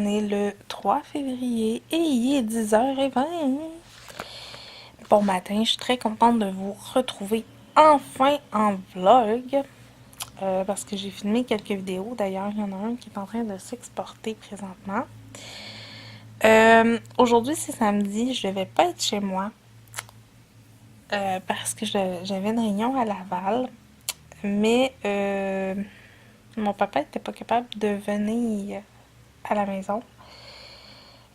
On est le 3 février et il est 10h20. Bon matin, je suis très contente de vous retrouver enfin en vlog. Parce que j'ai filmé quelques vidéos. D'ailleurs, il y en a un qui est en train de s'exporter présentement. Aujourd'hui, c'est samedi. Je ne vais pas être chez moi. Parce que j'avais une réunion à Laval. Mais mon papa n'était pas capable de venir à la maison.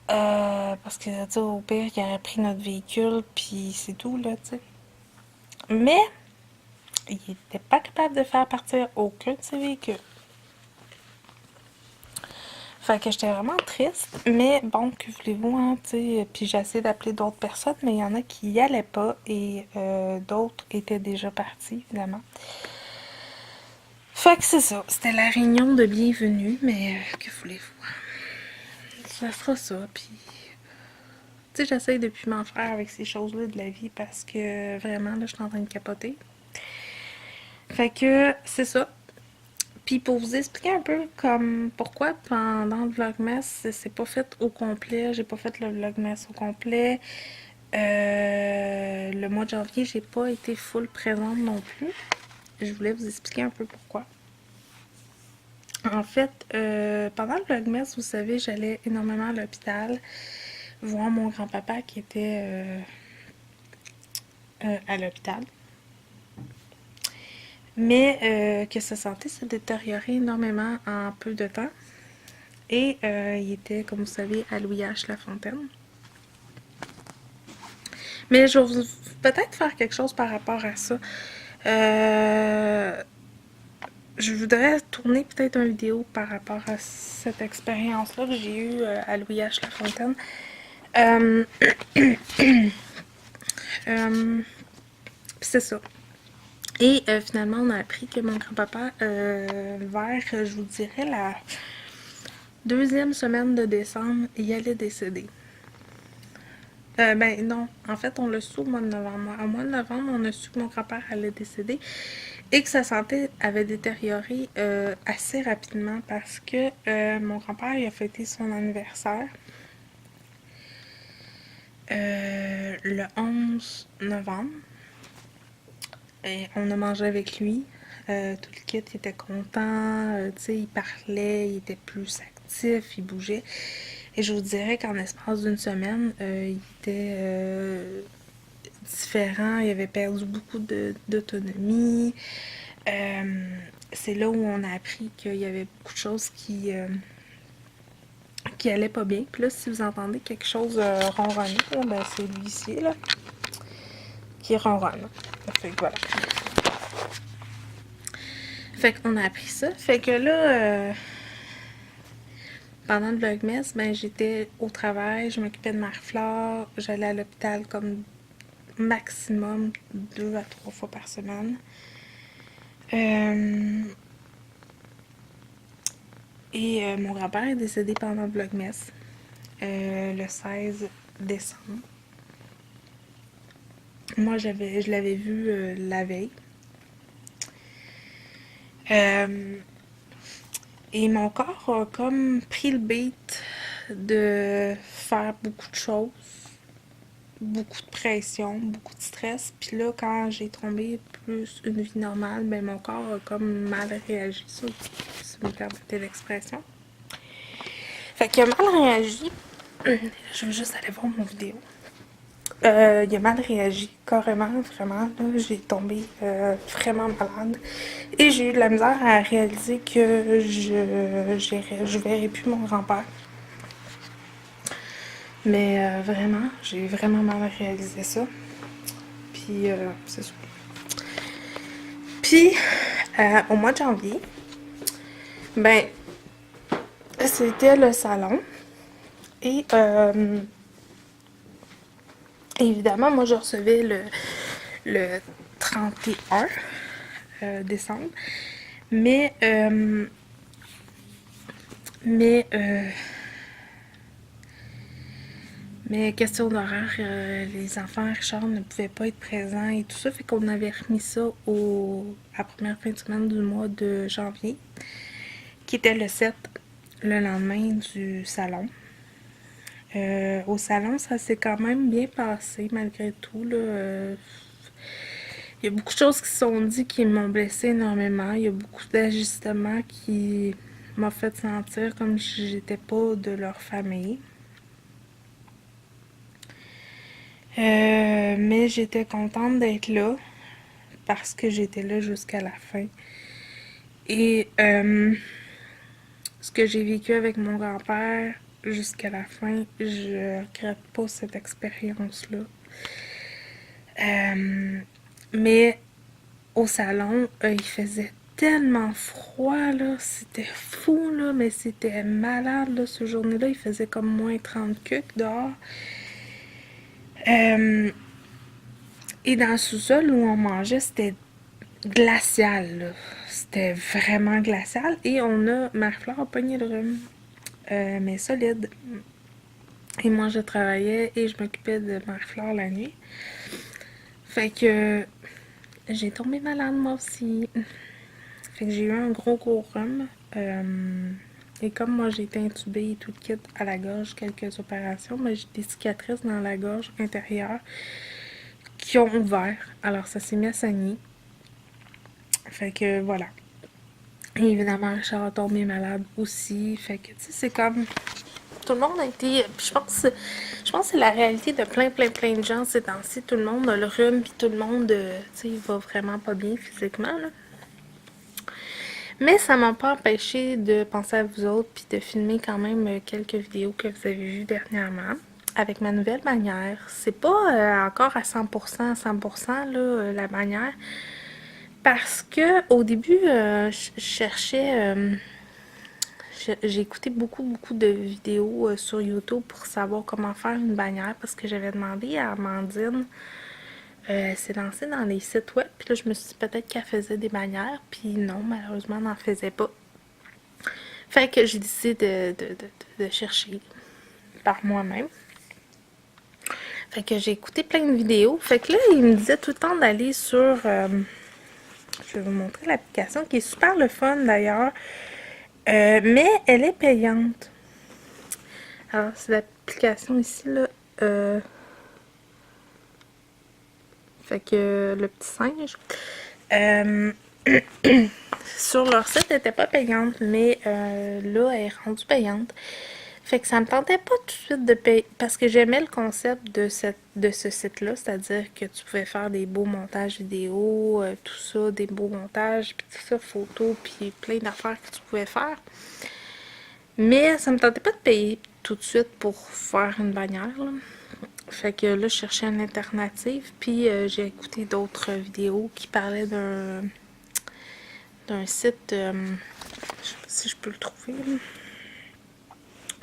Parce que, tu sais, au pire, il aurait pris notre véhicule, puis c'est tout, là, tu sais. Mais, il était pas capable de faire partir aucun de ses véhicules. Fait que j'étais vraiment triste, mais bon, que voulez-vous, hein, tu sais. Puis j'ai essayé d'appeler d'autres personnes, mais il y en a qui y allaient pas, et d'autres étaient déjà partis, évidemment. Fait que c'est ça, c'était la réunion de bienvenue, mais que voulez-vous? Ça sera ça, puis tu sais, j'essaye depuis m'en faire avec ces choses-là de la vie parce que vraiment, là, je suis en train de capoter. Fait que c'est ça. Puis pour vous expliquer un peu comme pourquoi pendant le vlogmas, c'est pas fait au complet, j'ai pas fait le vlogmas au complet. Le mois de janvier, j'ai pas été full présente non plus. Je voulais vous expliquer un peu pourquoi. En fait, pendant le vlogmas, vous savez, j'allais énormément à l'hôpital voir mon grand-papa qui était à l'hôpital. Mais que sa santé s'est détériorée énormément en peu de temps. Et il était, comme vous savez, à Louis H. Lafontaine. Mais je vais peut-être faire quelque chose par rapport à ça. Je voudrais tourner peut-être une vidéo par rapport à cette expérience-là que j'ai eue à Louis H. Lafontaine. C'est ça. Et finalement, on a appris que mon grand-papa, vers, je vous dirais, la deuxième semaine de décembre, il allait décéder. Ben non, en fait, on l'a su au mois de novembre. Au mois de novembre, on a su que mon grand-père allait décéder et que sa santé avait détérioré assez rapidement parce que mon grand-père il a fêté son anniversaire le 11 novembre. Et on a mangé avec lui. Tout le kit, il était content, tu sais, il parlait, il était plus actif, il bougeait. Et je vous dirais qu'en l'espace d'une semaine, il était différent, il avait perdu beaucoup d'autonomie. C'est là où on a appris qu'il y avait beaucoup de choses qui allaient pas bien. Puis là, si vous entendez quelque chose ronronner, ben c'est l'huissier là, qui ronronne. Fait que voilà. Fait qu'on a appris ça. Fait que là, pendant le vlogmas, ben j'étais au travail, je m'occupais de Marie-Flore, j'allais à l'hôpital comme maximum 2 à 3 fois par semaine. Et mon grand-père est décédé pendant le vlogmas, le 16 décembre. Moi, je l'avais vu la veille. Et mon corps a comme pris le beat de faire beaucoup de choses, beaucoup de pression, beaucoup de stress. Puis là, quand j'ai tombé plus une vie normale, ben mon corps a comme mal réagi, ça, si vous me permettez l'expression. Fait qu'il a mal réagi. Je veux juste aller voir mon vidéo. Il a mal réagi, carrément, vraiment. J'ai tombé vraiment malade. Et j'ai eu de la misère à réaliser que je verrais plus mon grand-père. Mais vraiment, j'ai vraiment mal réalisé ça. Puis, c'est ça. Puis, au mois de janvier, ben, c'était le salon. Et, évidemment, moi, je recevais le 31 décembre. Mais, mais, euh, mais question d'horaire, les enfants, Richard ne pouvaient pas être présents et tout ça. Fait qu'on avait remis ça à la première fin de semaine du mois de janvier, qui était le 7 le lendemain du salon. Au salon, ça s'est quand même bien passé malgré tout, là. Il y a beaucoup de choses qui se sont dites qui m'ont blessée énormément. Il y a beaucoup d'ajustements qui m'ont fait sentir comme si j'étais pas de leur famille. Mais j'étais contente d'être là parce que j'étais là jusqu'à la fin. Et ce que j'ai vécu avec mon grand-père jusqu'à la fin, je regrette pas cette expérience-là. Mais au salon, il faisait tellement froid, là, c'était fou, là, mais c'était malade, là, ce journée-là, il faisait comme moins 30 cucs dehors. Euh, et dans le sous-sol où on mangeait, c'était glacial, là. C'était vraiment glacial. Et Marie-Fleur a pogné le rhume, mais solide. Et moi, je travaillais et je m'occupais de Marie-Fleur la nuit. Fait que j'ai tombé malade, moi aussi. Fait que j'ai eu un gros rhume. Et comme moi, j'ai été intubée et tout le kit à la gorge, quelques opérations, mais j'ai des cicatrices dans la gorge intérieure qui ont ouvert. Alors, ça s'est mis à saigner. Fait que voilà. Et évidemment, Richard a tombé malade aussi. Fait que, tu sais, c'est comme... Tout le monde a été... Je pense que c'est la réalité de plein de gens ces temps-ci. Tout le monde a le rhume, puis tout le monde, tu sais, il va vraiment pas bien physiquement, là. Mais ça m'a pas empêché de penser à vous autres puis de filmer quand même quelques vidéos que vous avez vues dernièrement avec ma nouvelle bannière. C'est pas encore à 100% là, la bannière parce que au début je cherchais j'ai écouté beaucoup de vidéos sur YouTube pour savoir comment faire une bannière parce que j'avais demandé à Amandine s'est lancée dans les sites web. Puis là, je me suis dit peut-être qu'elle faisait des bannières. Puis non, malheureusement, elle n'en faisait pas. Fait que j'ai décidé de chercher par moi-même. Fait que j'ai écouté plein de vidéos. Fait que là, il me disait tout le temps d'aller sur... je vais vous montrer l'application qui est super le fun d'ailleurs. Mais elle est payante. Alors, c'est l'application ici, là. Fait que le petit singe. Sur leur site, elle n'était pas payante, mais là, elle est rendue payante. Fait que ça me tentait pas tout de suite de payer, parce que j'aimais le concept de ce site-là, c'est-à-dire que tu pouvais faire des beaux montages vidéo, tout ça, des beaux montages, puis tout ça, photos, puis plein d'affaires que tu pouvais faire. Mais ça me tentait pas de payer tout de suite pour faire une bannière, là. Fait que là, je cherchais une alternative, puis j'ai écouté d'autres vidéos qui parlaient d'un site, je sais pas si je peux le trouver, là.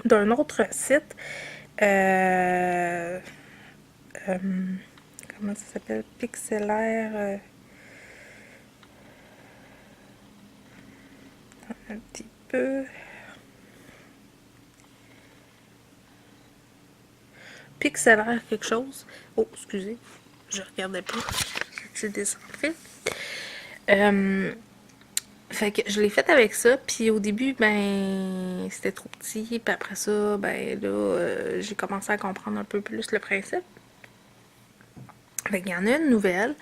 D'un autre site, euh, euh, comment ça s'appelle, Pixelaire, un petit peu, Pixelaire quelque chose. Oh, excusez, je regardais pas, j'ai décentré. Fait que je l'ai fait avec ça, puis au début, ben, c'était trop petit, puis après ça, ben là, j'ai commencé à comprendre un peu plus le principe. Fait qu'il y en a une nouvelle.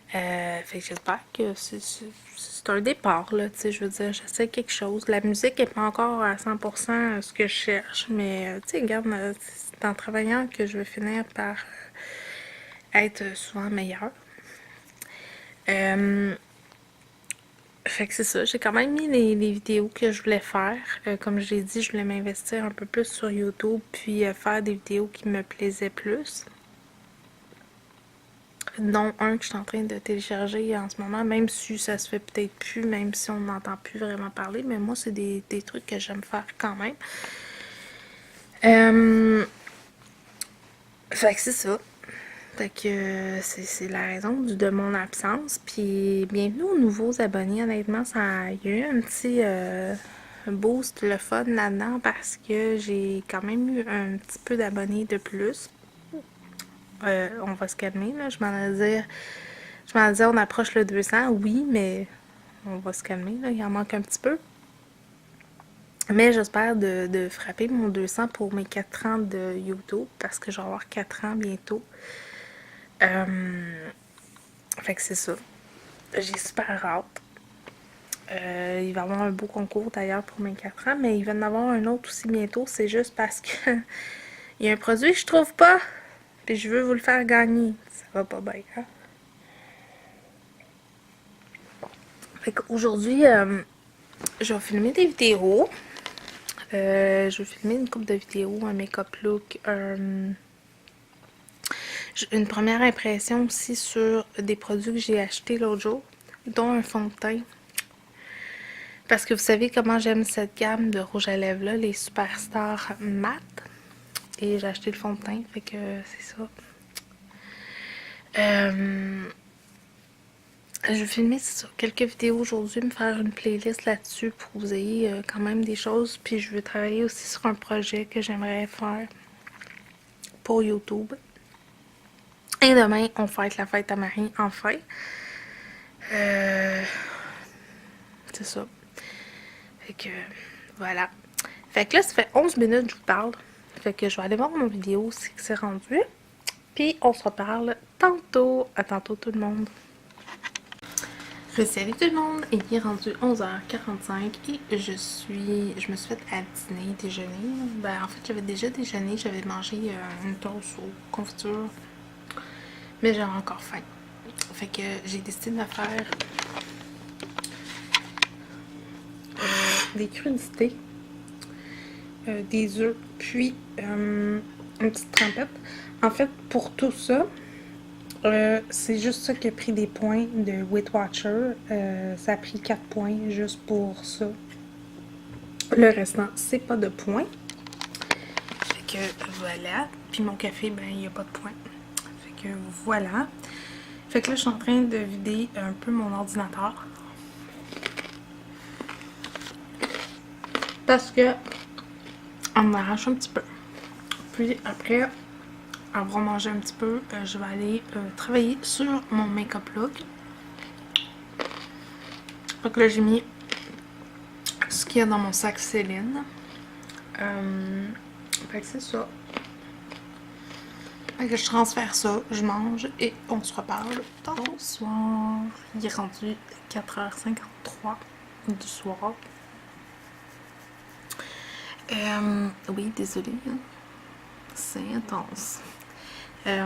Fait que j'espère que c'est un départ, là, tu sais, je veux dire, j'essaie quelque chose. La musique est pas encore à 100% ce que je cherche, mais, tu sais, regarde, c'est en travaillant que je vais finir par être souvent meilleure. Fait que c'est ça, j'ai quand même mis les vidéos que je voulais faire. Comme je l'ai dit, je voulais m'investir un peu plus sur YouTube, puis faire des vidéos qui me plaisaient plus. Dont un que je suis en train de télécharger en ce moment, même si ça se fait peut-être plus, même si on n'entend plus vraiment parler, mais moi, c'est des trucs que j'aime faire quand même. Fait que c'est ça. Fait que c'est la raison de mon absence. Puis bienvenue aux nouveaux abonnés. Honnêtement, il y a eu un petit boost le fun là-dedans parce que j'ai quand même eu un petit peu d'abonnés de plus. On va se calmer, là. Je m'en disais, on approche le 200, oui, mais on va se calmer, là. Il en manque un petit peu. Mais j'espère de frapper mon 200 pour mes 4 ans de YouTube, parce que je vais avoir 4 ans bientôt. Fait que c'est ça. J'ai super hâte. Il va y avoir un beau concours d'ailleurs pour mes 4 ans, mais il va y en avoir un autre aussi bientôt. C'est juste parce que il y a un produit que je trouve pas, puis je veux vous le faire gagner. Ça va pas bien, hein? Fait qu'aujourd'hui, je vais filmer des vidéos. Je vais filmer une couple de vidéos, un make-up look, une première impression aussi sur des produits que j'ai achetés l'autre jour, dont un fond de teint. Parce que vous savez comment j'aime cette gamme de rouge à lèvres là, les Superstar mat. Et j'ai acheté le fond de teint, fait que c'est ça. Je vais filmer ça, quelques vidéos aujourd'hui, me faire une playlist là-dessus pour que vous ayez quand même des choses. Puis je veux travailler aussi sur un projet que j'aimerais faire pour YouTube. Et demain, on fête la fête à Marie, enfin. C'est ça. Fait que, voilà. Fait que là, ça fait 11 minutes que je vous parle. Fait que je vais aller voir mon vidéo, c'est rendu. Puis on se reparle tantôt. À tantôt tout le monde. Salut tout le monde, il est rendu 11h45 et je me suis fait à dîner, déjeuner. Ben en fait j'avais déjà déjeuné, j'avais mangé une toast aux confitures, mais j'avais encore faim. Fait que j'ai décidé de faire des crudités, des œufs, puis une petite trempette. En fait pour tout ça, c'est juste ça qui a pris des points de Weight Watcher. Ça a pris 4 points juste pour ça. Le restant, c'est pas de points. Fait que voilà. Puis mon café, ben, il n'y a pas de points. Fait que voilà. Fait que là, je suis en train de vider un peu mon ordinateur. Parce que on m'arrache un petit peu. Puis après avoir mangé un petit peu, je vais aller travailler sur mon make-up look. Fait que là, j'ai mis ce qu'il y a dans mon sac Céline. Fait que c'est ça. Fait que je transfère ça, je mange et on se reparle tantôt. Bonsoir. Il est rendu 4h53 du soir. Oui, désolée. Hein. C'est intense. Je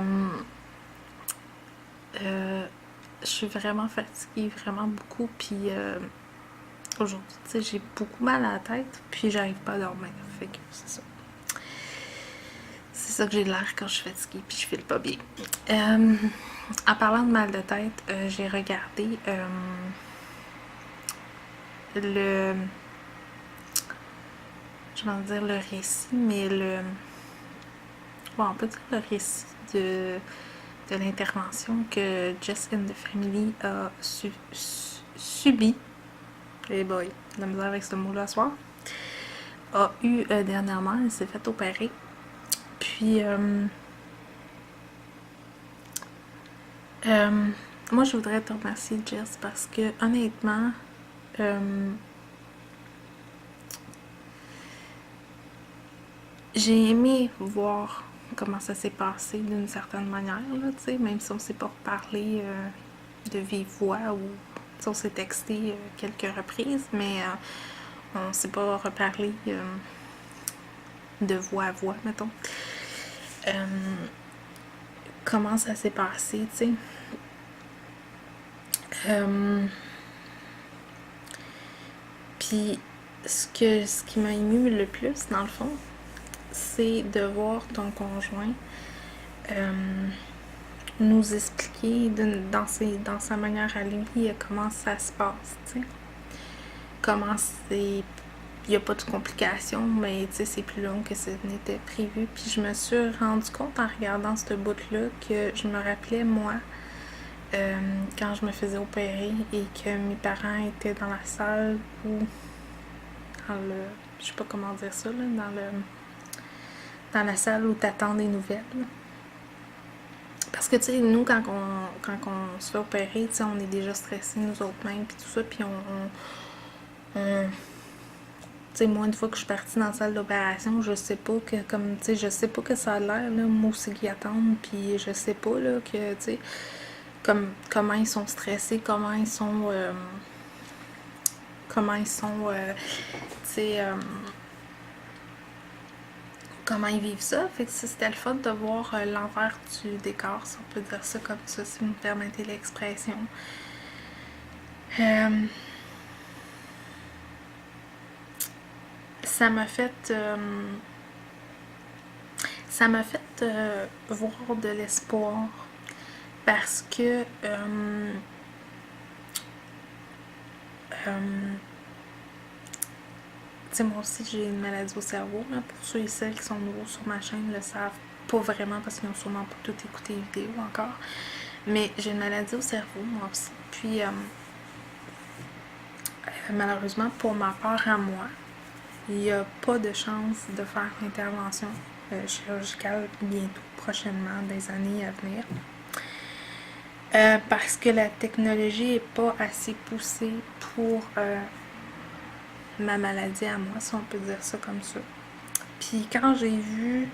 suis vraiment fatiguée, vraiment beaucoup. Puis aujourd'hui, tu sais, j'ai beaucoup mal à la tête. Puis j'arrive pas à dormir. Fait que c'est ça. C'est ça que j'ai de l'air quand je suis fatiguée. Puis je file pas bien. En parlant de mal de tête, j'ai regardé le. Je vais dire le récit, mais le. Bon, on peut dire le récit de l'intervention que Jess and the Family a subi. Eh boy, la misère avec ce mot-là ce soir. A eu dernièrement, elle s'est fait opérer. Puis, moi, je voudrais te remercier, Jess, parce que honnêtement, j'ai aimé voir comment ça s'est passé d'une certaine manière, là, tu sais, même si on s'est pas reparlé de vive voix ou on s'est texté quelques reprises, mais on s'est pas reparlé de voix à voix, mettons. Comment ça s'est passé, tu sais. Puis ce qui m'a ému le plus, dans le fond, c'est de voir ton conjoint nous expliquer dans sa manière à lui comment ça se passe, tu sais. Comment c'est. Il n'y a pas de complications, mais tu sais, c'est plus long que ce n'était prévu. Puis je me suis rendu compte en regardant ce bout-là que je me rappelais, moi, quand je me faisais opérer et que mes parents étaient dans la salle ou dans le. Je sais pas comment dire ça, là, dans la salle où t'attends des nouvelles. Parce que, tu sais, nous, quand on se fait opérer, tu sais, on est déjà stressés, nous autres mêmes, puis tout ça, puis sais, moi, une fois que je suis partie dans la salle d'opération, je sais pas que, comme, tu sais, je sais pas que ça a l'air, là, moi aussi qui attendent, puis je sais pas, là, que, tu sais, comment ils sont stressés, tu sais, comment ils vivent ça. Fait que ça, c'était le fun de voir l'envers du décor, si on peut dire ça comme ça, si vous me permettez l'expression. Euh, ça m'a fait voir de l'espoir parce que tu sais, moi aussi j'ai une maladie au cerveau, là. Pour ceux et celles qui sont nouveaux sur ma chaîne le savent pas vraiment parce qu'ils n'ont sûrement pas tout écouté les vidéos encore. Mais j'ai une maladie au cerveau, moi aussi. Puis malheureusement, pour ma part à moi, il n'y a pas de chance de faire l'intervention chirurgicale bientôt, prochainement, des années à venir. Parce que la technologie n'est pas assez poussée pour ma maladie à moi, si on peut dire ça comme ça. Puis quand j'ai vu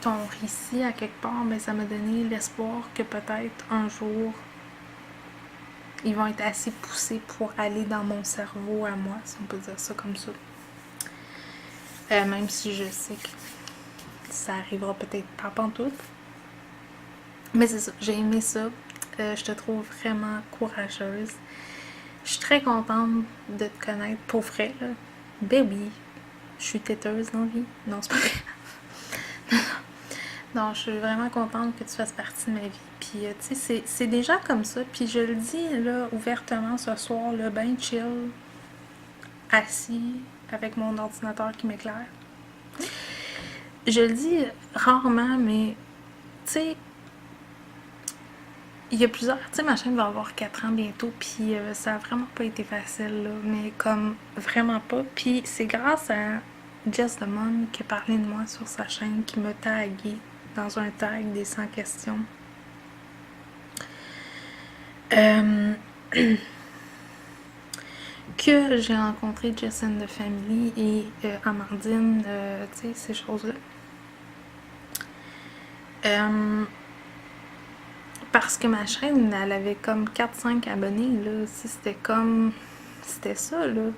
ton récit à quelque part, ben, ça m'a donné l'espoir que peut-être un jour ils vont être assez poussés pour aller dans mon cerveau à moi, si on peut dire ça comme ça. Même si je sais que ça arrivera peut-être pas pantoute. Mais c'est ça, j'ai aimé ça. Je te trouve vraiment courageuse. Je suis très contente de te connaître pour vrai, là. Baby, je suis têteuse dans la vie. Non, c'est pas vrai. Non, je suis vraiment contente que tu fasses partie de ma vie. Puis, tu sais, c'est déjà comme ça. Puis, je le dis, là, ouvertement ce soir, là, ben chill, assis, avec mon ordinateur qui m'éclaire. Je le dis rarement, mais, tu sais, il y a plusieurs... Tu sais, ma chaîne va avoir 4 ans bientôt, puis ça a vraiment pas été facile, là. Mais comme, vraiment pas. Puis, c'est grâce à Jess the Mom qui a parlé de moi sur sa chaîne, qui m'a tagué dans un tag des 100 questions. Que j'ai rencontré Jess and the Family et Amandine, tu sais, ces choses-là. Parce que ma chaîne, elle avait comme 4-5 abonnés, là. C'était ça, là.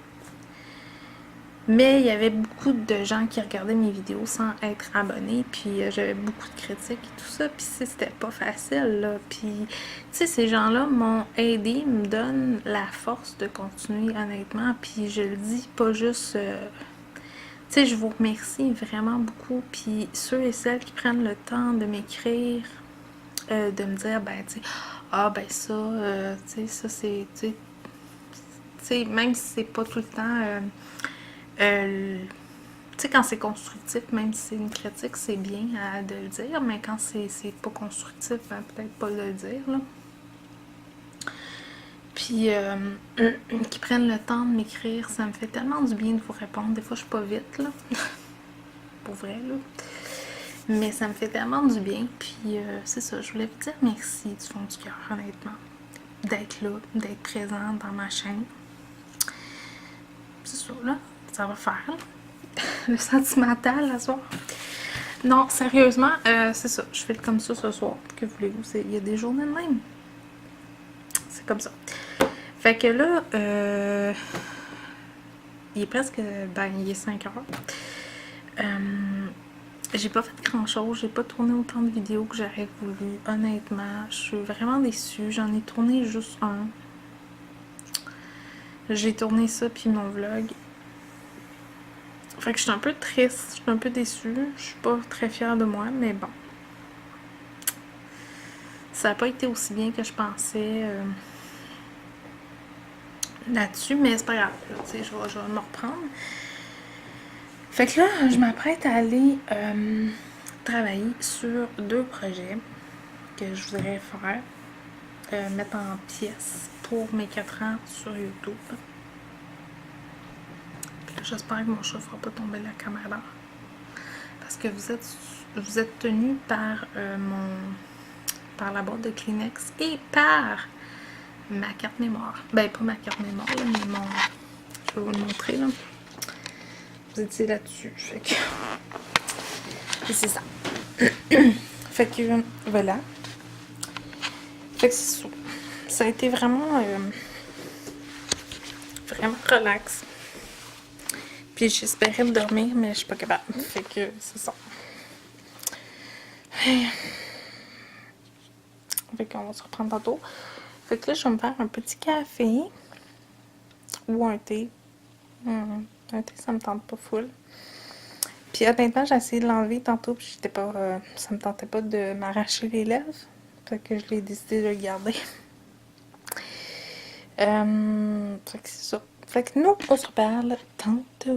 Mais il y avait beaucoup de gens qui regardaient mes vidéos sans être abonnés, puis j'avais beaucoup de critiques et tout ça, puis c'était pas facile, là. Puis, tu sais, ces gens-là m'ont aidé, me donnent la force de continuer, honnêtement, puis je le dis pas juste... tu sais, je vous remercie vraiment beaucoup, puis ceux et celles qui prennent le temps de m'écrire, de me dire, ben, tu sais, ah, ben ça, tu sais, ça c'est, tu sais, même si c'est pas tout le temps... tu sais, quand c'est constructif, même si c'est une critique, c'est bien de le dire, mais quand c'est pas constructif, ben, peut-être pas de le dire, là. Puis, qui prennent le temps de m'écrire, ça me fait tellement du bien de vous répondre. Des fois, je suis pas vite, là. Pour vrai, là. Mais ça me fait tellement du bien. Puis, c'est ça, je voulais vous dire merci du fond du cœur, honnêtement. D'être là, d'être présente dans ma chaîne. C'est ça, là. Ça va faire, là. Le sentimental, la soir. Non, sérieusement, c'est ça. Je fais comme ça ce soir. Que voulez-vous? Il y a des journées de même. C'est comme ça. Fait que là, il est presque... Ben, il est 5 heures. J'ai pas fait grand-chose. J'ai pas tourné autant de vidéos que j'aurais voulu. Honnêtement, je suis vraiment déçue. J'en ai tourné juste un. J'ai tourné ça puis mon vlog. Fait que je suis un peu triste, je suis un peu déçue, je suis pas très fière de moi, mais bon. Ça n'a pas été aussi bien que je pensais là-dessus, mais c'est pas grave, tu sais, je vais me reprendre. Fait que là, je m'apprête à aller travailler sur 2 projets que je voudrais faire, mettre en pièces pour mes 4 ans sur YouTube. J'espère que mon chat ne fera pas tomber la caméra. Parce que vous êtes tenu par par la boîte de Kleenex et par ma carte mémoire. Ben, pas ma carte mémoire, là, mais mon... Je vais vous le montrer, là. Vous étiez là-dessus, fait que... Et c'est ça. Fait que, voilà. Fait que c'est ça. Ça a été vraiment... vraiment relax. Puis j'espérais me dormir, mais je suis pas capable. Fait que c'est ça. Fait qu'on va se reprendre tantôt. Fait que là, je vais me faire un petit café. Ou un thé. Un thé, ça me tente pas full. Puis honnêtement, j'ai essayé de l'enlever tantôt, puis j'étais pas... ça me tentait pas de m'arracher les lèvres. Fait que je l'ai décidé de le garder. Fait que c'est ça. Fait que nous, on se reparle tantôt.